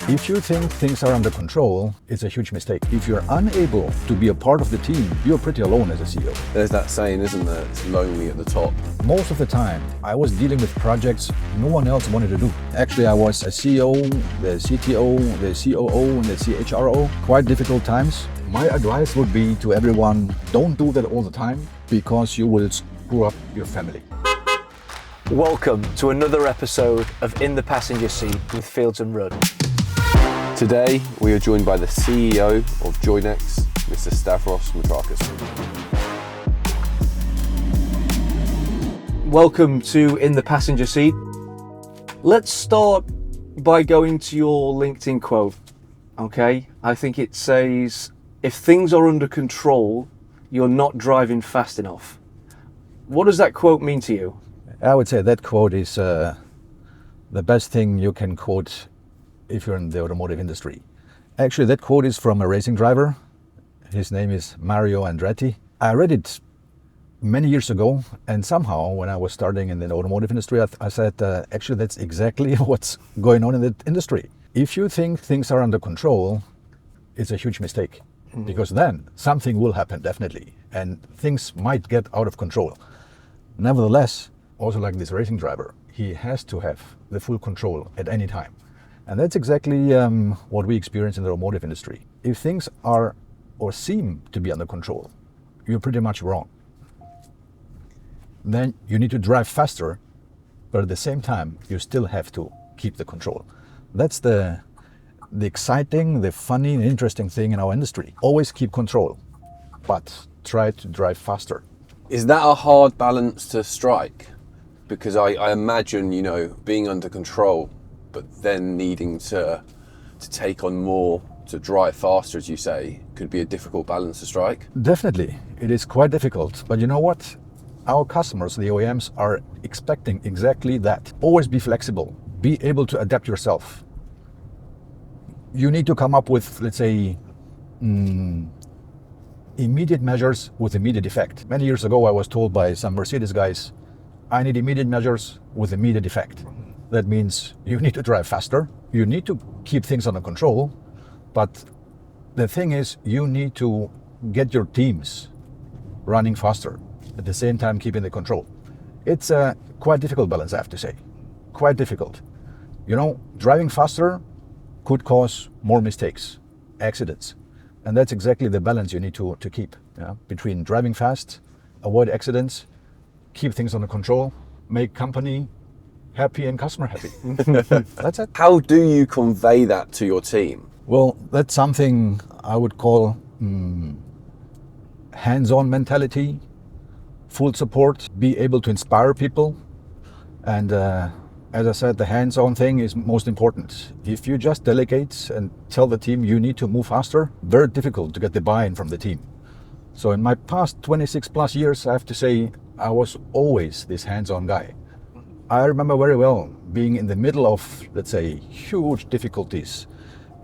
If you think things are under control, it's a huge mistake. If you're unable to be a part of the team, you're pretty alone as a CEO. There's that saying, isn't there? It's lonely at the top. Most of the time, I was dealing with projects no one else wanted to do. Actually, I was a CEO, the CTO, the COO, and the CHRO. Quite difficult times. My advice would be to everyone, don't do that all the time because you will screw up your family. Welcome to another episode of In the Passenger Seat with Fields and Rudd. Today, we are joined by the CEO of JOYNEXT, Mr. Stavros Mitrakis. Welcome to In the Passenger Seat. Let's start by going to your LinkedIn quote, okay? I think it says, if things are under control, you're not driving fast enough. What does that quote mean to you? I would say that quote is the best thing you can quote if you're in the automotive industry. Actually, that quote is from a racing driver. His name is Mario Andretti. I read it many years ago, and somehow when I was starting in the automotive industry, I said, actually, that's exactly what's going on in the industry. If you think things are under control, it's a huge mistake, because then something will happen, definitely, and things might get out of control. Nevertheless, also like this racing driver, he has to have the full control at any time. And that's exactly what we experience in the automotive industry. If things are or seem to be under control, you're pretty much wrong. Then you need to drive faster, but at the same time, you still have to keep the control. That's the exciting, the funny, and interesting thing in our industry. Always keep control, but try to drive faster. Is that a hard balance to strike? Because I imagine, being under control, but then needing to take on more, to drive faster, as you say, could be a difficult balance to strike. Definitely, it is quite difficult. But you know what? Our customers, the OEMs, are expecting exactly that. Always be flexible. Be able to adapt yourself. You need to come up with, let's say, immediate measures with immediate effect. Many years ago, I was told by some Mercedes guys, I need immediate measures with immediate effect. That means you need to drive faster. You need to keep things under control. But the thing is, you need to get your teams running faster, at the same time keeping the control. It's a quite difficult balance, I have to say. Quite difficult. Driving faster could cause more mistakes, accidents. And that's exactly the balance you need to keep between driving fast, avoid accidents, keep things under control, make company happy and customer happy. That's it. How do you convey that to your team? Well, that's something I would call hands-on mentality, full support, be able to inspire people. And as I said, the hands-on thing is most important. If you just delegate and tell the team you need to move faster, very difficult to get the buy-in from the team. So in my past 26 plus years, I have to say, I was always this hands-on guy. I remember very well being in the middle of, let's say, huge difficulties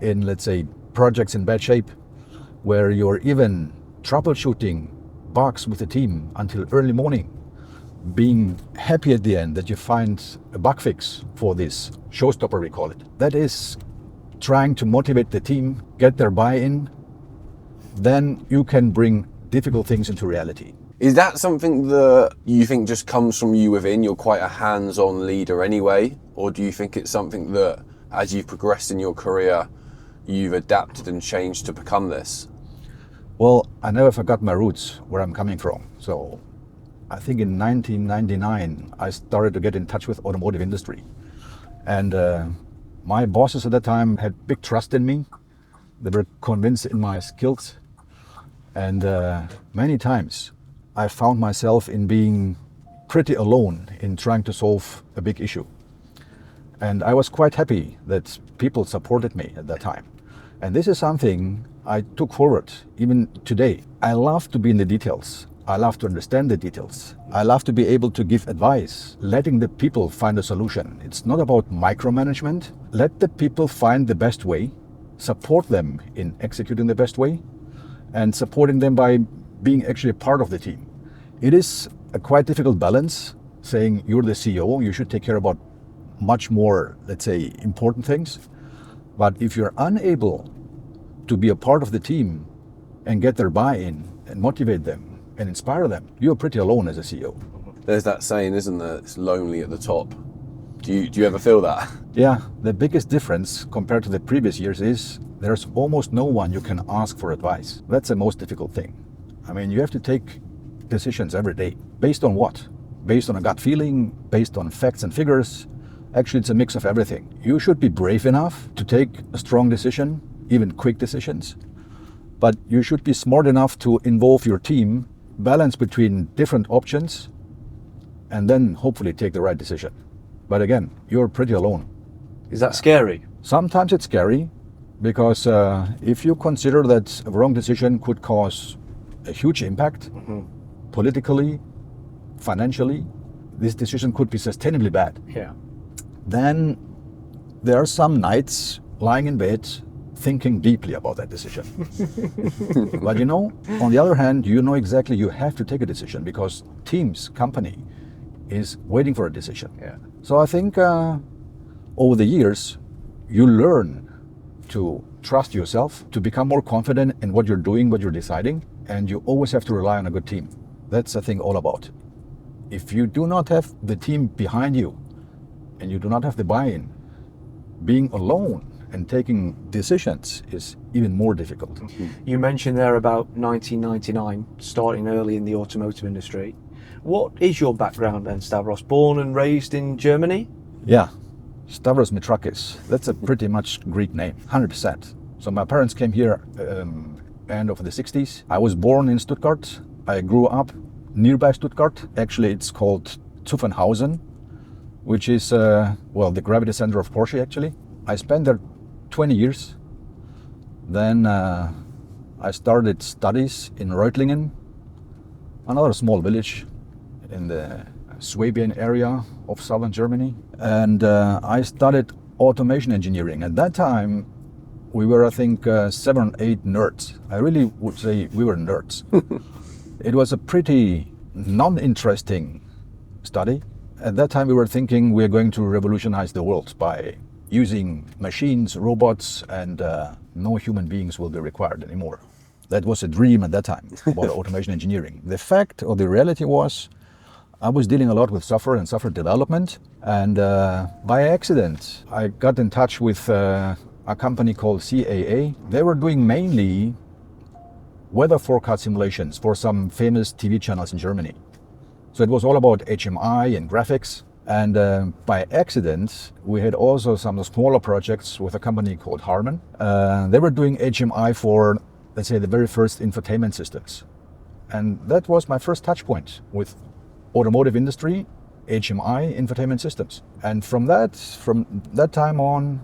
in, let's say, projects in bad shape, where you're even troubleshooting bugs with the team until early morning, being happy at the end that you find a bug fix for this showstopper, we call it. That is trying to motivate the team, get their buy-in, then you can bring difficult things into reality. Is that something that you think just comes from you within? You're quite a hands-on leader anyway? Or do you think it's something that, as you've progressed in your career, you've adapted and changed to become this? Well, I never forgot my roots, where I'm coming from. So I think in 1999, I started to get in touch with automotive industry. And my bosses at that time had big trust in me. They were convinced in my skills. And many times, I found myself in being pretty alone in trying to solve a big issue. And I was quite happy that people supported me at that time. And this is something I took forward even today. I love to be in the details. I love to understand the details. I love to be able to give advice, letting the people find a solution. It's not about micromanagement. Let the people find the best way, support them in executing the best way, and supporting them by being actually a part of the team. It is a quite difficult balance, saying you're the CEO, you should take care about much more, let's say, important things. But if you're unable to be a part of the team and get their buy-in and motivate them and inspire them, you're pretty alone as a CEO. There's that saying, isn't there? It's lonely at the top. Do you ever feel that? Yeah, the biggest difference compared to the previous years is there's almost no one you can ask for advice. That's the most difficult thing. I mean, you have to take decisions every day. Based on what? Based on a gut feeling, based on facts and figures. Actually, it's a mix of everything. You should be brave enough to take a strong decision, even quick decisions. But you should be smart enough to involve your team, balance between different options, and then hopefully take the right decision. But again, you're pretty alone. Is that scary? Sometimes it's scary because if you consider that a wrong decision could cause a huge impact politically, financially, this decision could be sustainably bad. Yeah. Then there are some nights lying in bed thinking deeply about that decision. But on the other hand, exactly you have to take a decision because teams, company is waiting for a decision. Yeah. So I think over the years, you learn to trust yourself, to become more confident in what you're doing, what you're deciding, and you always have to rely on a good team. That's the thing all about. If you do not have the team behind you and you do not have the buy-in, being alone and taking decisions is even more difficult. You mentioned there about 1999, starting early in the automotive industry. What is your background then, Stavros? Born and raised in Germany? Yeah, Stavros Mitrakis. That's a pretty much Greek name, 100%. So my parents came here end of the 60s. I was born in Stuttgart. I grew up nearby Stuttgart. Actually, it's called Zuffenhausen, which is, the gravity center of Porsche, actually. I spent there 20 years. Then I started studies in Reutlingen, another small village in the Swabian area of southern Germany. And I studied automation engineering. At that time, we were, I think, 7 or 8 nerds. I really would say we were nerds. It was a pretty non-interesting study. At that time, we were thinking we're going to revolutionize the world by using machines, robots, and no human beings will be required anymore. That was a dream at that time about automation engineering. The fact or the reality was I was dealing a lot with software and software development. And by accident, I got in touch with a company called CAA. They were doing mainly weather forecast simulations for some famous TV channels in Germany. So it was all about HMI and graphics. And by accident, we had also some smaller projects with a company called Harman. They were doing HMI for, let's say, the very first infotainment systems. And that was my first touch point with automotive industry, HMI, infotainment systems. And from that time on,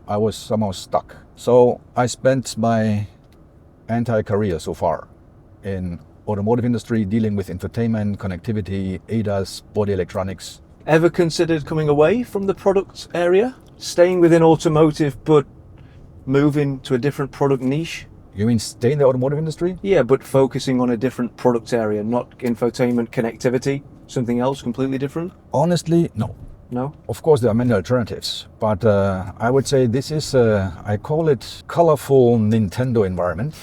I was somehow stuck. So I spent my entire career so far in automotive industry dealing with infotainment, connectivity, ADAS, body electronics. Ever considered coming away from the product area? Staying within automotive but moving to a different product niche? You mean stay in the automotive industry? Yeah, but focusing on a different product area, not infotainment, connectivity, something else completely different? Honestly, no. No? Of course, there are many alternatives, but I would say this is, I call it colorful Nintendo environment.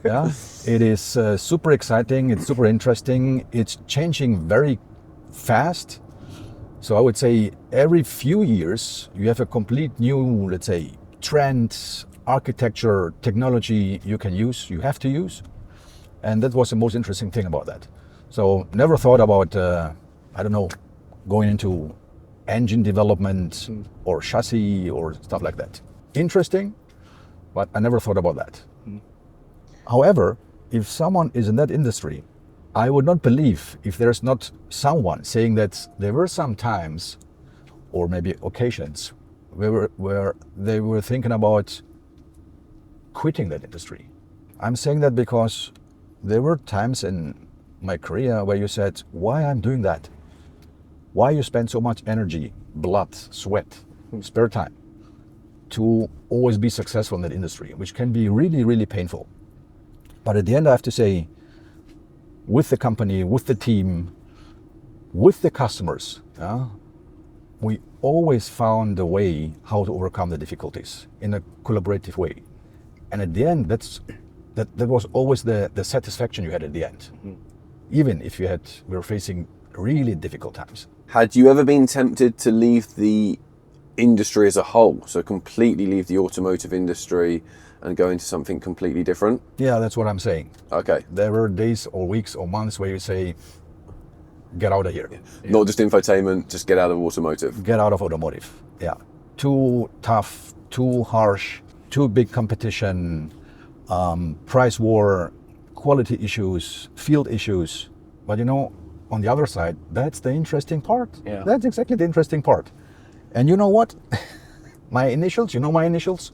Yeah, it is super exciting, it's super interesting, it's changing very fast. So I would say every few years you have a complete new, let's say, trend, architecture, technology you can use, you have to use. And that was the most interesting thing about that. So never thought about, going into engine development or chassis or stuff like that. Interesting, but I never thought about that. However, if someone is in that industry, I would not believe if there's not someone saying that there were some times or maybe occasions where they were thinking about quitting that industry. I'm saying that because there were times in my career where you said, why I'm doing that? Why you spend so much energy, blood, sweat, spare time to always be successful in that industry, which can be really, really painful. But at the end, I have to say, with the company, with the team, with the customers, we always found a way how to overcome the difficulties in a collaborative way. And at the end, that was always the satisfaction you had at the end. Even if we were facing really difficult times. Had you ever been tempted to leave the industry as a whole, so completely leave the automotive industry and go into something completely different? Yeah, that's what I'm saying. Okay. There were days or weeks or months where you say, get out of here. Yeah. Not just infotainment, just get out of automotive. Get out of automotive. Yeah. Too tough, too harsh, too big competition, price war, quality issues, field issues. But on the other side, that's the interesting part. Yeah. That's exactly the interesting part. And you know what? My initials, my initials?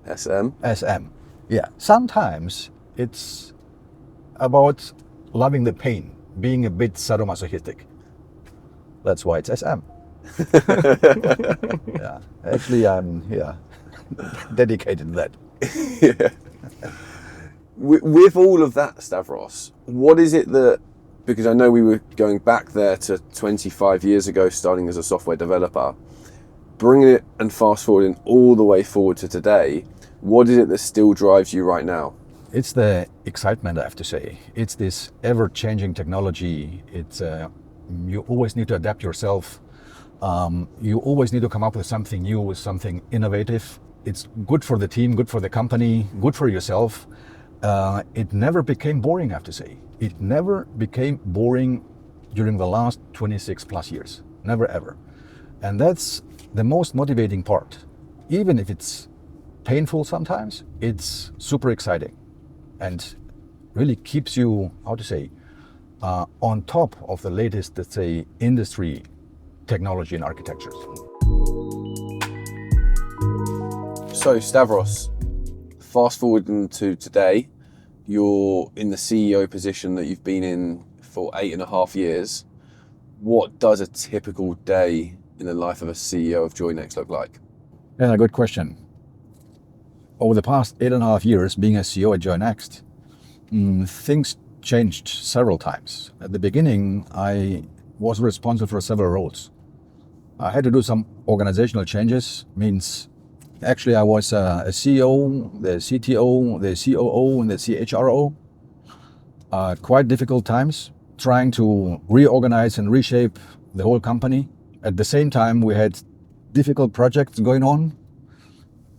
SM. SM. Yeah. Sometimes it's about loving the pain, being a bit sadomasochistic. That's why it's SM. Yeah. Actually, I'm dedicated to that. Yeah. With all of that, Stavros, what is it that, because I know we were going back there to 25 years ago, starting as a software developer, bringing it and fast forwarding all the way forward to today, what is it that still drives you right now? It's the excitement, I have to say. It's this ever-changing technology. It's you always need to adapt yourself. You always need to come up with something new, with something innovative. It's good for the team, good for the company, good for yourself. It never became boring, I have to say. It never became boring during the last 26 plus years. Never, ever. And that's the most motivating part. Even if it's painful sometimes, it's super exciting and really keeps you, on top of the latest, let's say, industry technology and architectures. So Stavros, fast forwarding to today, you're in the CEO position that you've been in for 8.5 years. What does a typical day in the life of a CEO of JOYNEXT look like? Yeah, good question. Over the past 8.5 years being a CEO at JOYNEXT, things changed several times. At the beginning, I was responsible for several roles. I had to do some organizational changes, means actually I was a CEO, the CTO, the COO, and the CHRO. Quite difficult times, trying to reorganize and reshape the whole company. At the same time, we had difficult projects going on,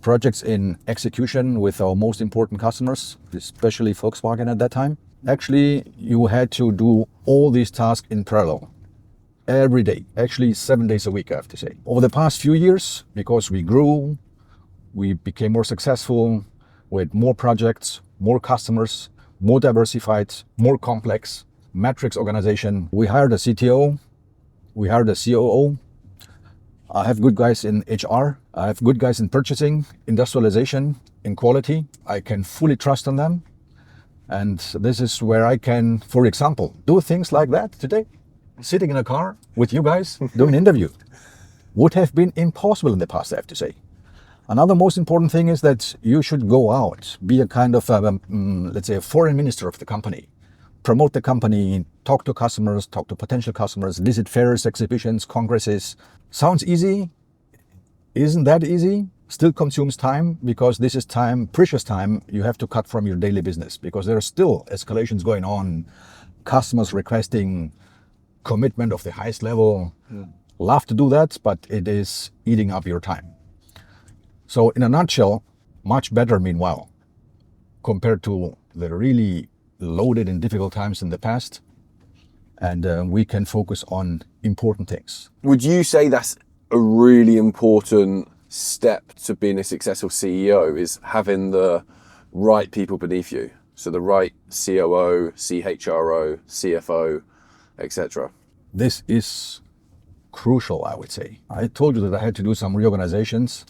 projects in execution with our most important customers, especially Volkswagen at that time. Actually, you had to do all these tasks in parallel, every day, actually 7 days a week, I have to say. Over the past few years, because we grew, we became more successful with more projects, more customers, more diversified, more complex matrix organization. We hired a CTO, we hired a COO. I have good guys in HR. I have good guys in purchasing, industrialization, in quality. I can fully trust on them. And this is where I can, for example, do things like that today. Sitting in a car with you guys, doing an interview. Would have been impossible in the past, I have to say. Another most important thing is that you should go out, be a kind of, let's say, a foreign minister of the company. Promote the company, talk to customers, talk to potential customers, visit fairs, exhibitions, congresses. Sounds easy. Isn't that easy? Still consumes time, because this is time, precious time, you have to cut from your daily business, because there are still escalations going on, customers requesting commitment of the highest level. Love to do that, but it is eating up your time. So in a nutshell, much better meanwhile, compared to the really loaded and difficult times in the past. And we can focus on important things. Would you say that's a really important step to being a successful CEO, is having the right people beneath you? So the right COO, CHRO, CFO, etc. This is crucial, I would say. I told you that I had to do some reorganizations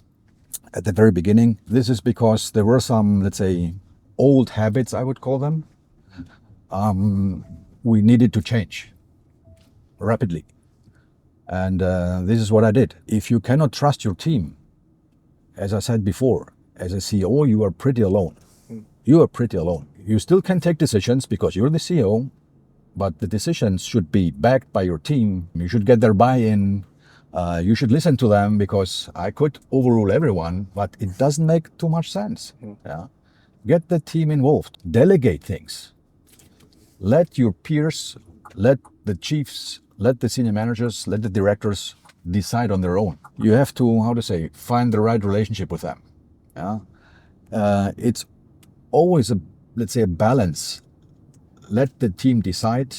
at the very beginning. This is because there were some, let's say, old habits, I would call them. We needed to change rapidly. And this is what I did. If you cannot trust your team, as I said before, as a CEO, you are pretty alone. You are pretty alone. You still can take decisions because you're the CEO, but the decisions should be backed by your team. You should get their buy-in. You should listen to them because I could overrule everyone, but it doesn't make too much sense. Yeah? Get the team involved, delegate things. Let your peers, let the chiefs, let the senior managers, let the directors decide on their own. You have to, find the right relationship with them. Yeah? It's always a balance. Let the team decide.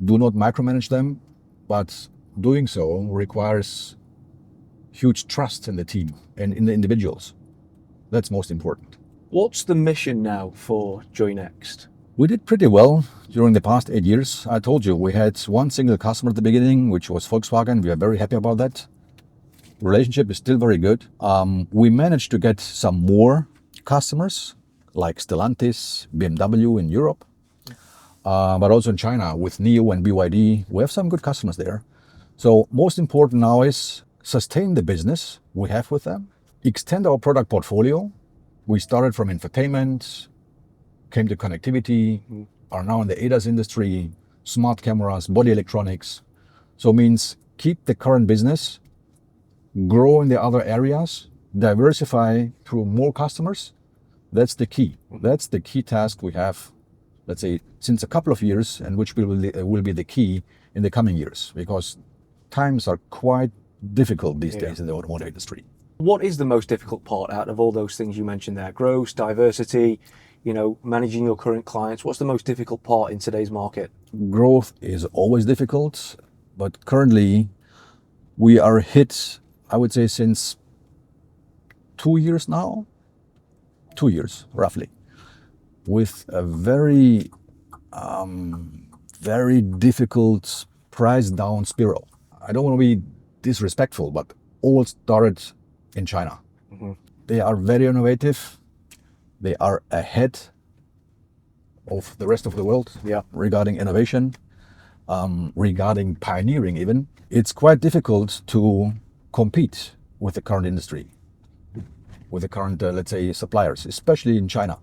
Do not micromanage them, but doing so requires huge trust in the team and in the individuals. That's most important. What's the mission now for JOYNEXT? We did pretty well during the past 8 years. I told you we had one single customer at the beginning, which was Volkswagen. We are very happy about that. Relationship is still very good. We managed to get some more customers like Stellantis, BMW in Europe, but also in China with NIO and BYD. We have some good customers there. So most important now is sustain the business we have with them, extend our product portfolio. We started from infotainment, came to connectivity, are now in the ADAS industry, smart cameras, body electronics. So it means keep the current business, grow in the other areas, diversify through more customers. That's the key. That's the key task we have, let's say, since a couple of years, and which will be the key in the coming years, because times are quite difficult these days in the automotive industry. What is the most difficult part out of all those things you mentioned there? Growth, diversity, managing your current clients. What's the most difficult part in today's market? Growth is always difficult, but currently we are hit, I would say, since 2 years now, 2 years roughly, with a very difficult price down spiral. I don't want to be disrespectful, but all started in China. They are very innovative. They are ahead of the rest of the world regarding innovation, regarding pioneering even. It's quite difficult to compete with the current industry, with the current, suppliers, especially in China.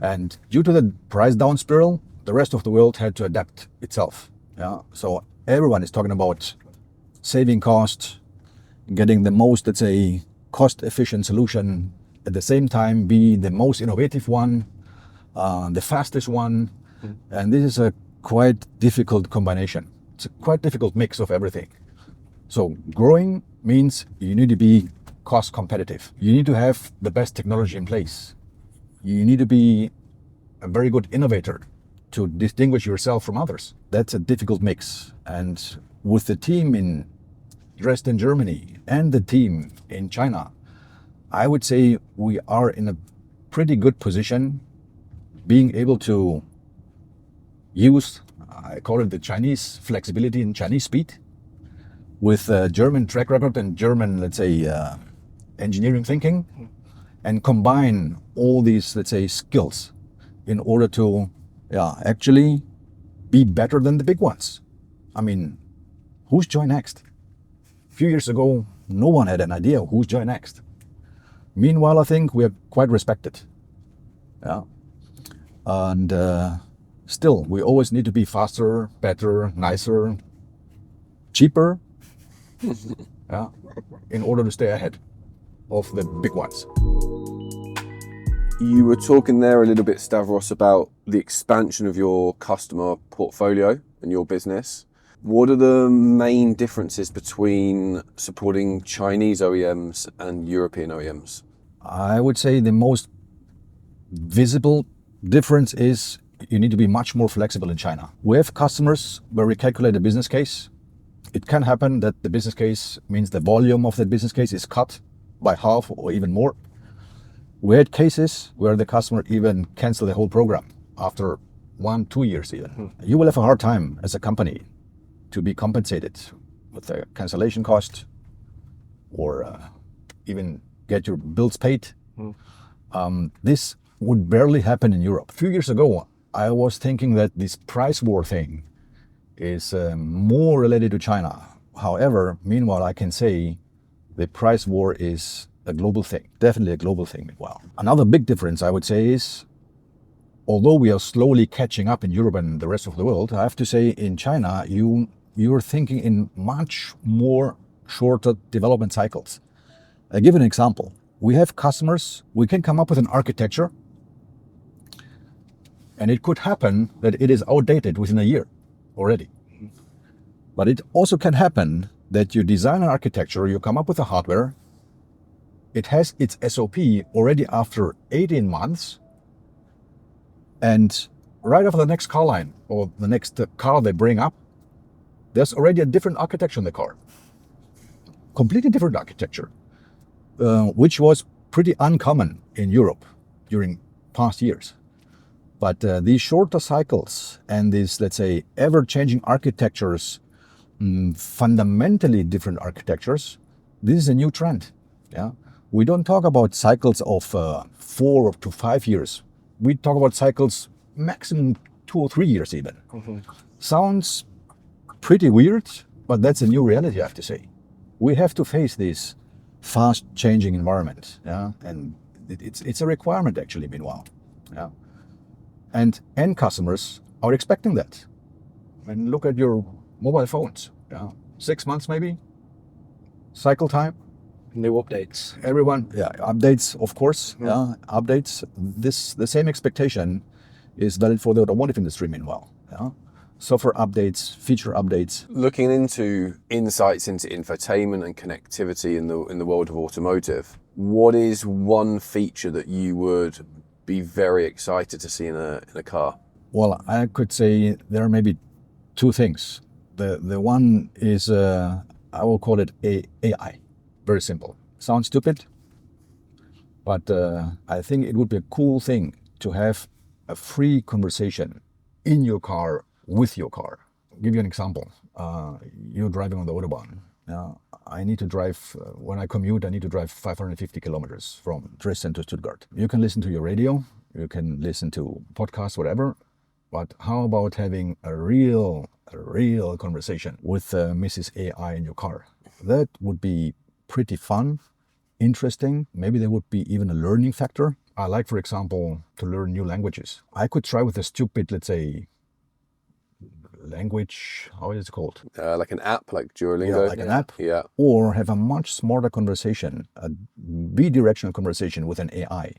And due to the price down spiral, the rest of the world had to adapt itself. So everyone is talking about saving cost, getting the most, cost-efficient solution, at the same time be the most innovative one, the fastest one. And this is a quite difficult combination. It's a quite difficult mix of everything. So growing means you need to be cost competitive. You need to have the best technology in place. You need to be a very good innovator to distinguish yourself from others. That's a difficult mix. And with the team in Dresden, Germany, and the team in China, I would say we are in a pretty good position, being able to use, I call it the Chinese flexibility and Chinese speed, with German track record and German, engineering thinking, and combine all these, skills in order to actually be better than the big ones. I mean, who's JOYNEXT? A few years ago, no one had an idea who's JOYNEXT. Meanwhile, I think we are quite respected. And still, we always need to be faster, better, nicer, cheaper, in order to stay ahead of the big ones. You were talking there a little bit, Stavros, about the expansion of your customer portfolio and your business. What are the main differences between supporting Chinese OEMs and European OEMs? I would say the most visible difference is you need to be much more flexible in China. We have customers where we calculate a business case. It can happen that the business case means the volume of the business case is cut by half or even more. We had cases where the customer even canceled the whole program after 1-2 years even. You will have a hard time as a company to be compensated with the cancellation cost or even get your bills paid. This would barely happen in Europe. A few years ago, I was thinking that this price war thing is more related to China. However, meanwhile, I can say the price war is a global thing, definitely a global thing. Meanwhile, another big difference I would say is, although we are slowly catching up in Europe and the rest of the world, I have to say in China, you're thinking in much more shorter development cycles. I give an example. We have customers, we can come up with an architecture, and it could happen that it is outdated within a year already. But it also can happen that you design an architecture, you come up with the hardware, it has its SOP already after 18 months, and right after the next car line or the next car they bring up, there's already a different architecture in the car. Completely different architecture, which was pretty uncommon in Europe during past years. But these shorter cycles and these, let's say, ever-changing architectures, fundamentally different architectures, this is a new trend. Yeah, we don't talk about cycles of 4 to 5 years. We talk about cycles maximum 2 or 3 years even. Sounds pretty weird, but that's a new reality, I have to say. We have to face this fast-changing environment, yeah, and it's a requirement actually. Meanwhile, yeah, and end customers are expecting that. And look at your mobile phones, yeah, 6 months maybe cycle time. New updates. Everyone, yeah, updates, of course, yeah, updates. The same expectation is valid for the automotive industry. Meanwhile, yeah. Software updates, feature updates. Looking into insights into infotainment and connectivity in the world of automotive, what is one feature that you would be very excited to see in a car? Well, I could say there are maybe 2 things. The one is I will call it AI. Very simple. Sounds stupid, but I think it would be a cool thing to have a free conversation in your car with your car. I'll give you an example. You're driving on the Autobahn. I need to drive, when I commute, I need to drive 550 kilometers from Dresden to Stuttgart. You can listen to your radio, you can listen to podcasts, whatever, but how about having a real conversation with Mrs. AI in your car? That would be pretty fun, interesting. Maybe there would be even a learning factor. I like, for example, to learn new languages. I could try with a stupid, let's say, language, how is it called? Like an app, like Duolingo? Yeah, like an app. Yeah. Or have a much smarter conversation, a bidirectional conversation with an AI,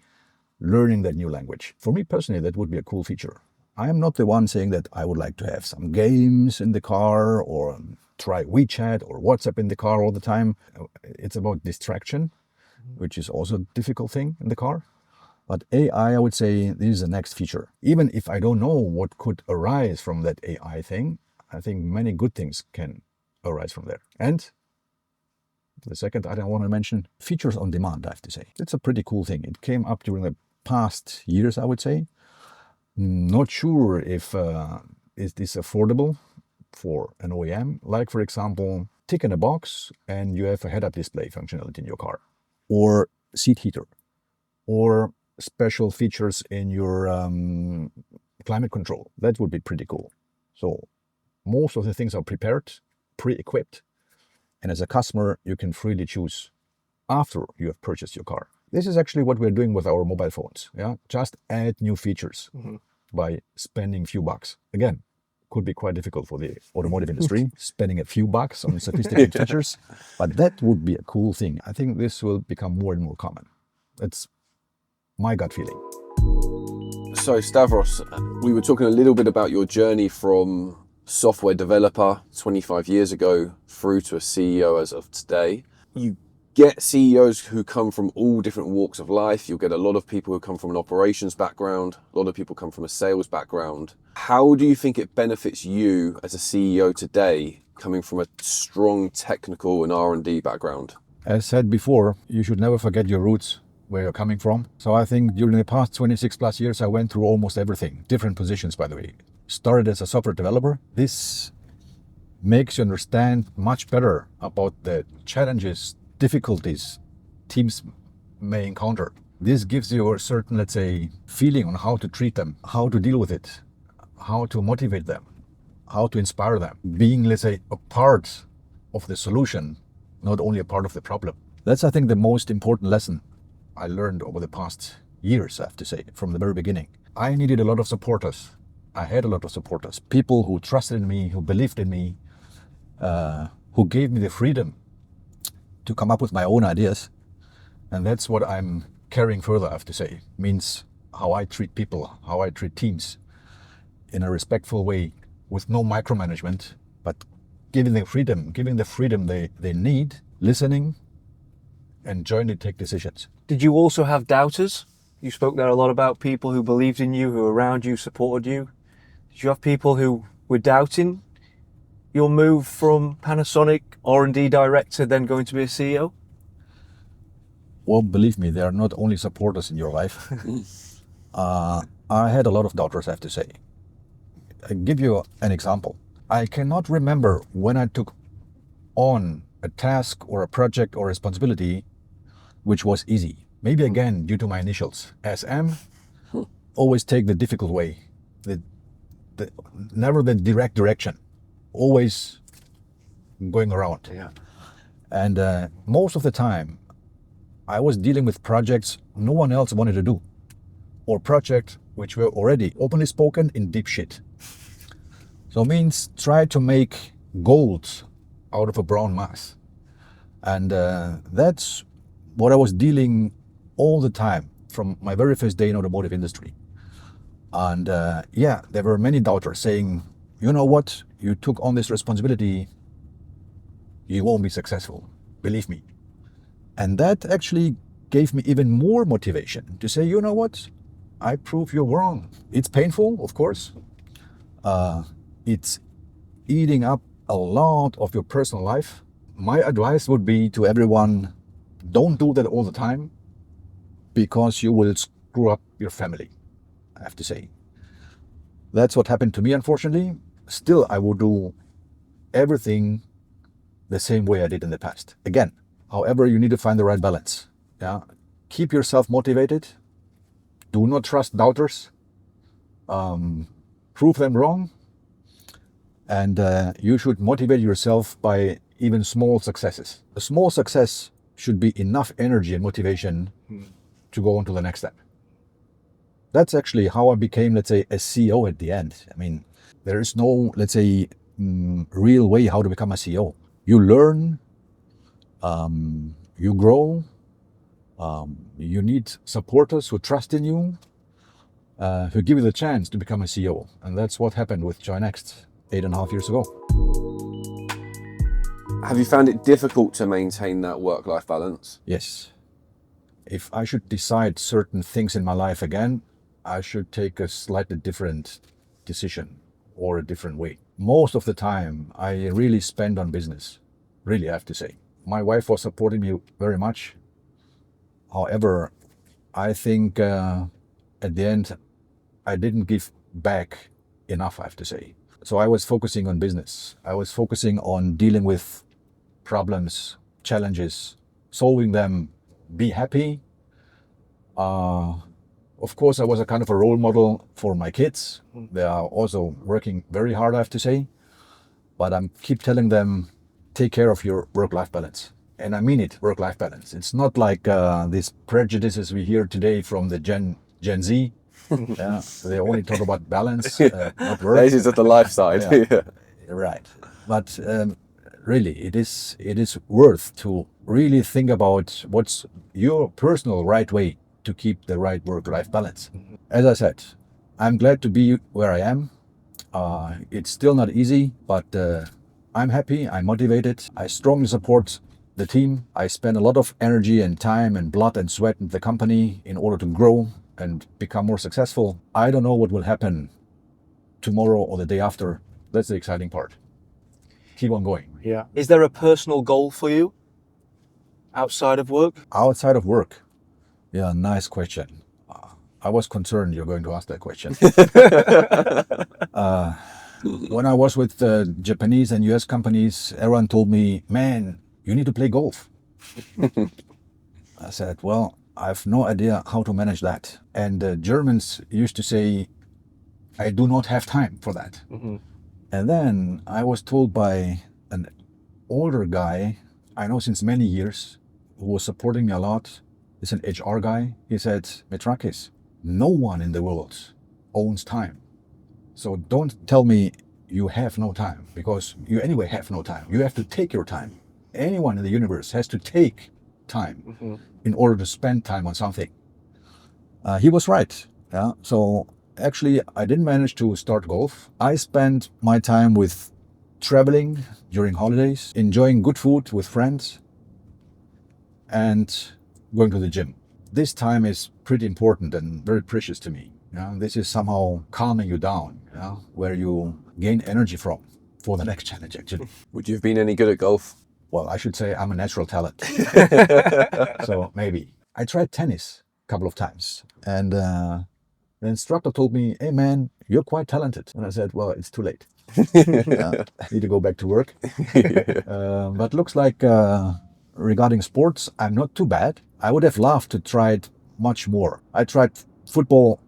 learning that new language. For me personally, that would be a cool feature. I am not the one saying that I would like to have some games in the car or try WeChat or WhatsApp in the car all the time. It's about distraction, which is also a difficult thing in the car. But AI, I would say, this is the next feature. Even if I don't know what could arise from that AI thing, I think many good things can arise from there. And the second item I want to mention, features on demand, I have to say. It's a pretty cool thing. It came up during the past years, I would say. Not sure if is this affordable for an OEM. Like, for example, tick in a box and you have a head-up display functionality in your car. Or seat heater. Or special features in your climate control. That would be pretty cool. So most of the things are prepared, pre-equipped, and as a customer you can freely choose after you have purchased your car. This is actually what we're doing with our mobile phones. Yeah, just add new features by spending a few bucks. Again, could be quite difficult for the automotive industry, spending a few bucks on sophisticated features, but that would be a cool thing. I think this will become more and more common. That's my gut feeling. So Stavros, we were talking a little bit about your journey from software developer 25 years ago through to a CEO as of today. You get CEOs who come from all different walks of life. You'll get a lot of people who come from an operations background. A lot of people come from a sales background. How do you think it benefits you as a CEO today, coming from a strong technical and R&D background? As said before, you should never forget your roots, where you're coming from. So I think during the past 26 plus years, I went through almost everything. Different positions, by the way. Started as a software developer. This makes you understand much better about the challenges, difficulties teams may encounter. This gives you a certain, let's say, feeling on how to treat them, how to deal with it, how to motivate them, how to inspire them. Being, let's say, a part of the solution, not only a part of the problem. That's, I think, the most important lesson I learned over the past years, I have to say, from the very beginning. I needed a lot of supporters. I had a lot of supporters. People who trusted in me, who believed in me, who gave me the freedom to come up with my own ideas. And that's what I'm carrying further, I have to say. Means how I treat people, how I treat teams in a respectful way with no micromanagement, but giving the freedom they need, listening and jointly take decisions. Did you also have doubters? You spoke there a lot about people who believed in you, who were around you, supported you. Did you have people who were doubting your move from Panasonic R&D director then going to be a CEO? Well, believe me, they are not only supporters in your life. I had a lot of doubters, I have to say. I'll give you an example. I cannot remember when I took on a task or a project or responsibility which was easy. Maybe again, due to my initials. SM, always take the difficult way. Never the direct direction. Always going around. Yeah. And most of the time, I was dealing with projects no one else wanted to do, or projects which were already openly spoken in deep shit. So means try to make gold out of a brown mass. And that's what I was dealing all the time from my very first day in automotive industry. And there were many doubters saying, you know what, you took on this responsibility, you won't be successful, believe me. And that actually gave me even more motivation to say, you know what, I prove you're wrong. It's painful, of course. It's eating up a lot of your personal life. My advice would be to everyone, don't do that all the time, because you will screw up your family, I have to say. That's what happened to me, unfortunately. Still, I will do everything the same way I did in the past. Again, however, you need to find the right balance. Yeah, keep yourself motivated. Do not trust doubters. Prove them wrong. And you should motivate yourself by even small successes. A small success should be enough energy and motivation to go on to the next step. That's actually how I became, let's say, a CEO at the end. I mean, there is no, let's say, real way how to become a CEO. You learn, you grow, you need supporters who trust in you, who give you the chance to become a CEO. And that's what happened with JOYNEXT 8.5 years ago. Have you found it difficult to maintain that work-life balance? Yes. If I should decide certain things in my life again, I should take a slightly different decision or a different way. Most of the time, I really spend on business. Really, I have to say. My wife was supporting me very much. However, I think at the end, I didn't give back enough, I have to say. So I was focusing on business. I was focusing on dealing with problems, challenges, solving them, be happy. Of course, I was a kind of a role model for my kids. They are also working very hard, I have to say. But I keep telling them, take care of your work-life balance. And I mean it, work-life balance. It's not like these prejudices we hear today from the Gen Z. Yeah, they only talk about balance, not work. This is at the life side. Yeah. Right. But really, it is worth to really think about what's your personal right way to keep the right work-life balance. As I said, I'm glad to be where I am. It's still not easy, but I'm happy, I'm motivated. I strongly support the team. I spend a lot of energy and time and blood and sweat in the company in order to grow and become more successful. I don't know what will happen tomorrow or the day after. That's the exciting part. Keep on going. Yeah. Is there a personal goal for you outside of work? Outside of work? Yeah, nice question. I was concerned you're going to ask that question. When I was with Japanese and US companies, everyone told me, man, you need to play golf. I said, well, I have no idea how to manage that. And the Germans used to say, I do not have time for that. Mm-hmm. And then I was told by an older guy, I know since many years, who was supporting me a lot. He's an HR guy. He said, Mitrakis, no one in the world owns time. So don't tell me you have no time, because you anyway have no time. You have to take your time. anyone in the universe has to take time in order to spend time on something. He was right. Yeah. So actually, I didn't manage to start golf. I spent my time with traveling during holidays, enjoying good food with friends, and going to the gym. This time is pretty important and very precious to me. Yeah. This is somehow calming you down, yeah, where you gain energy from for the next challenge, actually. Would you have been any good at golf? Well, I should say I'm a natural talent. So maybe. I tried tennis a couple of times, and the instructor told me, "Hey man, you're quite talented." And I said, "Well, it's too late. I need to go back to work." But looks like regarding sports, I'm not too bad. I would have loved to try it much more. I tried football,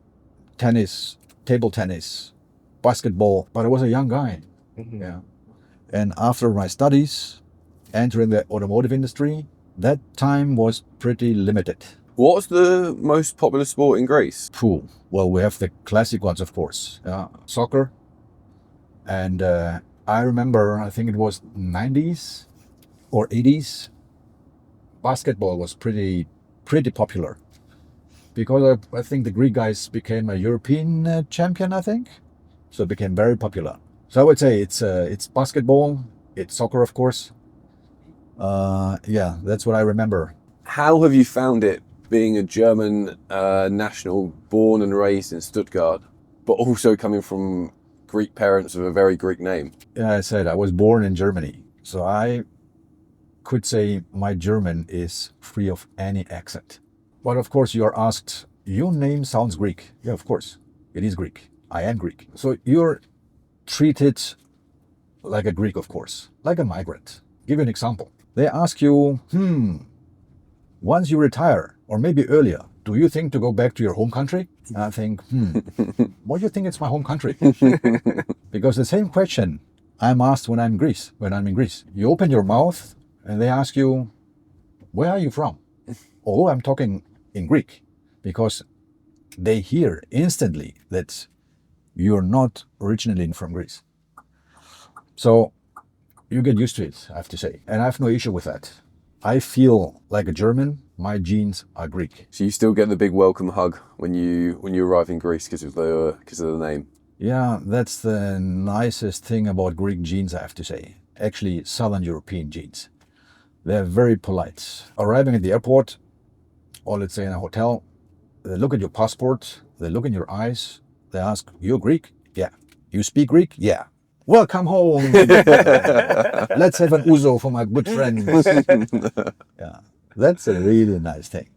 tennis, table tennis, basketball, but I was a young guy. Yeah. And after my studies, entering the automotive industry, that time was pretty limited. What's the most popular sport in Greece? Phew. Well, we have the classic ones, of course. Soccer. And I remember, I think it was 90s or 80s, basketball was pretty popular. Because I think the Greek guys became a European champion, I think. So it became very popular. So I would say it's basketball, it's soccer, of course. Yeah, that's what I remember. How have you found it being a German national born and raised in Stuttgart, but also coming from Greek parents with a very Greek name? Yeah, I said I was born in Germany. So I could say my German is free of any accent. But of course, you are asked, your name sounds Greek. Yeah, of course, it is Greek. I am Greek. So you're treated like a Greek, of course, like a migrant. Give you an example. They ask you, once you retire, or maybe earlier, do you think to go back to your home country? And I think, why do you think it's my home country? Because the same question I'm asked when I'm in Greece. You open your mouth and they ask you, where are you from? Although I'm talking in Greek, because they hear instantly that you're not originally from Greece. So you get used to it, I have to say. And I have no issue with that. I feel like a German. My genes are Greek. So you still get the big welcome hug when you arrive in Greece because of the name? Yeah, that's the nicest thing about Greek genes, I have to say. Actually, Southern European genes. They're very polite. Arriving at the airport, or let's say in a hotel, they look at your passport, they look in your eyes, they ask, you're Greek? Yeah. You speak Greek? Yeah. Welcome home. Let's have an ouzo for my good friends. Yeah, that's a really nice thing.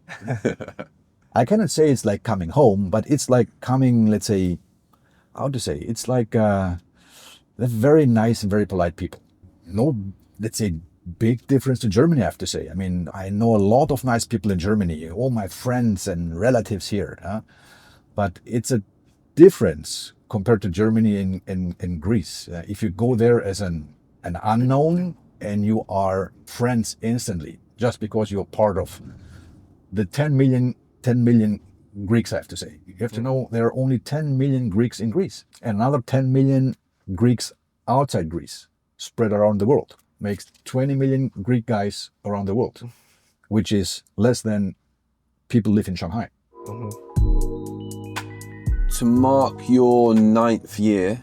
I cannot say it's like coming home, but it's like coming, let's say, how to say, it's like they're very nice and very polite people. No, let's say, big difference to Germany, I have to say. I mean, I know a lot of nice people in Germany, all my friends and relatives here. But it's a difference compared to Germany and Greece. If you go there as an unknown and you are friends instantly, just because you're part of the 10 million Greeks, I have to say. You have to know there are only 10 million Greeks in Greece, and another 10 million Greeks outside Greece, spread around the world. Makes 20 million Greek guys around the world, which is less than people live in Shanghai. To mark your 9th year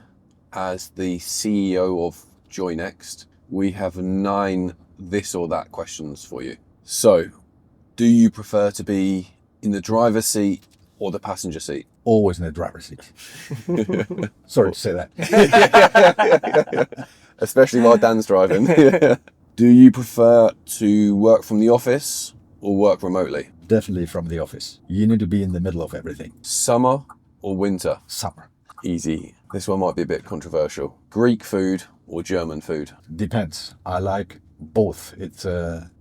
as the CEO of JOYNEXT, we have 9 this or that questions for you. So, do you prefer to be in the driver's seat or the passenger seat? Always in the driver's seat. Sorry to say that. Especially while Dan's driving. Do you prefer to work from the office or work remotely? Definitely from the office. You need to be in the middle of everything. Summer or winter? Summer. Easy. This one might be a bit controversial. Greek food or German food? Depends. I like both. It's a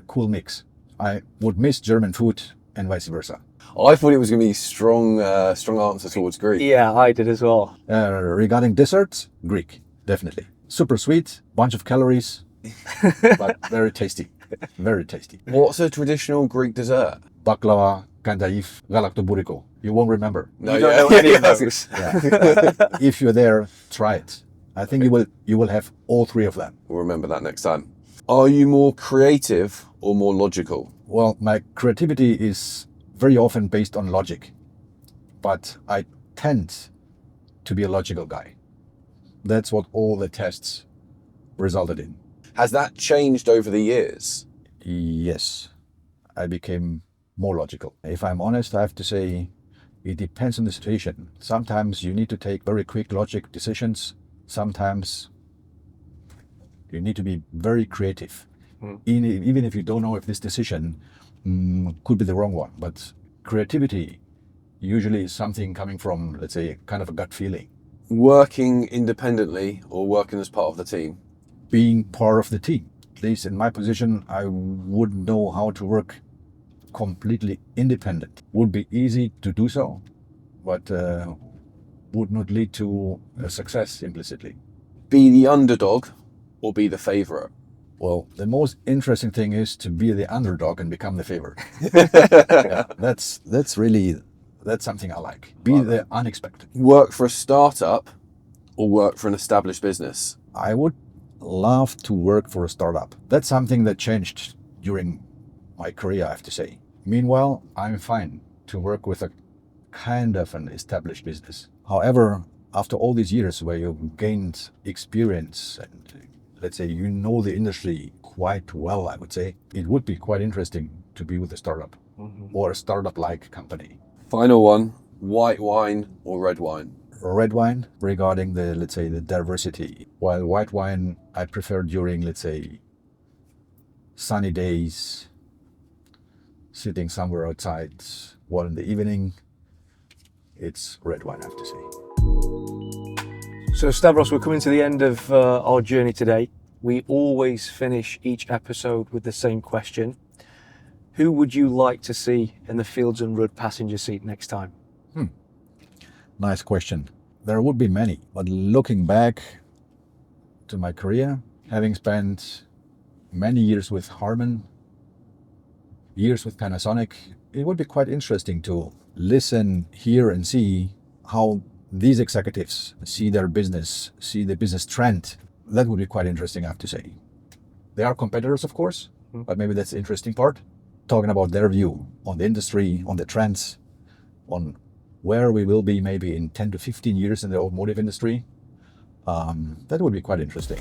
cool mix. I would miss German food and vice versa. I thought it was going to be strong answer towards Greek. Yeah, I did as well. Regarding desserts, Greek, definitely. Super sweet, bunch of calories, but very tasty. Very tasty. What's a traditional Greek dessert? Baklava, kandaif, galaktoboureko. You won't remember. No, You don't know any of those. Yeah. If you're there, try it. I think you will have all 3 of them. We'll remember that next time. Are you more creative or more logical? Well, my creativity is very often based on logic, but I tend to be a logical guy. That's what all the tests resulted in. Has that changed over the years? Yes, I became more logical. If I'm honest, I have to say it depends on the situation. Sometimes you need to take very quick logic decisions. Sometimes you need to be very creative. Even if you don't know if this decision could be the wrong one. But creativity usually is something coming from, let's say, kind of a gut feeling. Working independently or working as part of the team? Being part of the team. At least in my position, I wouldn't know how to work completely independent. Would be easy to do so, but would not lead to a success implicitly. Be the underdog or be the favorite? Well, the most interesting thing is to be the underdog and become the favorite. Yeah, that's something I like. Be the unexpected. Work for a startup or work for an established business? I would love to work for a startup. That's something that changed during my career, I have to say. Meanwhile, I'm fine to work with a kind of an established business. However, after all these years where you've gained experience and let's say you know the industry quite well, I would say, it would be quite interesting to be with a startup or a startup-like company. Final one, white wine or red wine? Red wine regarding the, let's say, the diversity, while white wine I prefer during, let's say, sunny days, sitting somewhere outside, while in the evening, it's red wine, I have to say. So Stavros, we're coming to the end of our journey today. We always finish each episode with the same question. Who would you like to see in the Fields and Rudd passenger seat next time? Nice question. There would be many, but looking back to my career, having spent many years with Harman, years with Panasonic, it would be quite interesting to listen, hear, and see how these executives see their business, see the business trend. That would be quite interesting, I have to say. They are competitors, of course, but maybe that's the interesting part. Talking about their view on the industry, on the trends, on where we will be maybe in 10 to 15 years in the automotive industry. That would be quite interesting.